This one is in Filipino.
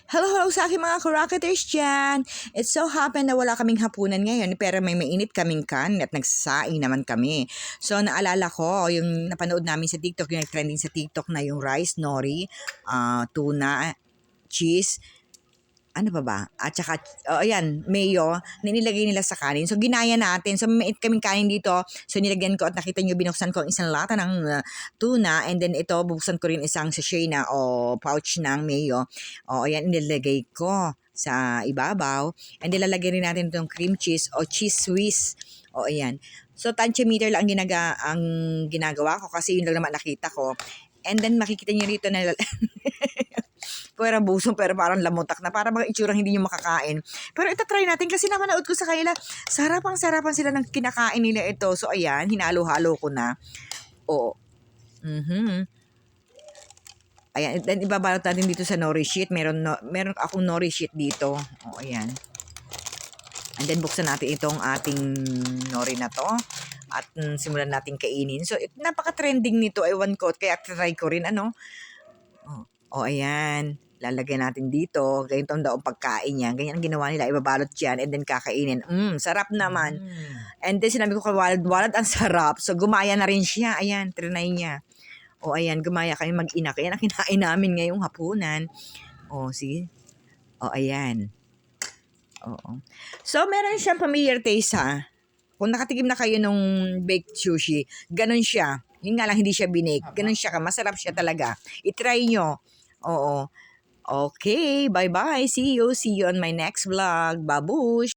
Hello, hello sa aking mga ka-rocketers dyan. It so happened na wala kaming hapunan ngayon pero may mainit kaming kan at nagsasaing naman kami. So naalala ko yung napanood namin sa TikTok, yung trending sa TikTok na yung rice, nori, tuna, cheese, ano pa ba? At saka, ayan, mayo, na nilagay nila sa kanin. So, ginaya natin. So, may kaming kanin dito. So, nilagyan ko at nakita nyo, binuksan ko ang isang lata ng tuna. And then, ito, bubuksan ko rin isang sachet na o pouch ng mayo. O, ayan, nilagay ko sa ibabaw. And then, lalagyan rin natin itong cream cheese o cheese Swiss. O, ayan. So, tantimeter lang ang ginagawa ko kasi yun lang naman nakita ko. And then, makikita nyo rito na pero busong pero parang lamutak na. Para mga itsurang hindi nyo makakain. Pero ito try natin kasi napanood ko sa kanila. Sarapang-sarapan sila ng kinakain nila ito. So ayan, hinalo-halo ko na. Oo. Ayan, then ibabalot natin dito sa nori sheet. Meron akong nori sheet dito. O ayan. And then buksan natin itong ating nori na to. At simulan natin kainin. So napaka-trending nito. Ewan ko. Kaya try ko rin ano. O ayan, lalagyan natin dito. Ganyan daw ang pagkain niya. Ganyan ang ginawa nila. Ibabalot dyan and then kakainin. Sarap naman. And then sinabi ko kay Walad, ang sarap. So gumaya na rin siya. Ayan, trinay niya. O ayan, gumaya kami mag-ina. Kaya ang kinain namin ngayong hapunan. O, sige. O, ayan. Oo. So, meron siyang familiar taste ha. Kung nakatikim na kayo nung baked sushi, ganun siya. Yun nga lang, hindi siya binake. Ganun siya ka. Masarap siya talaga. I-try nyo. Oo. Okay, bye-bye. See you on my next vlog. Babush!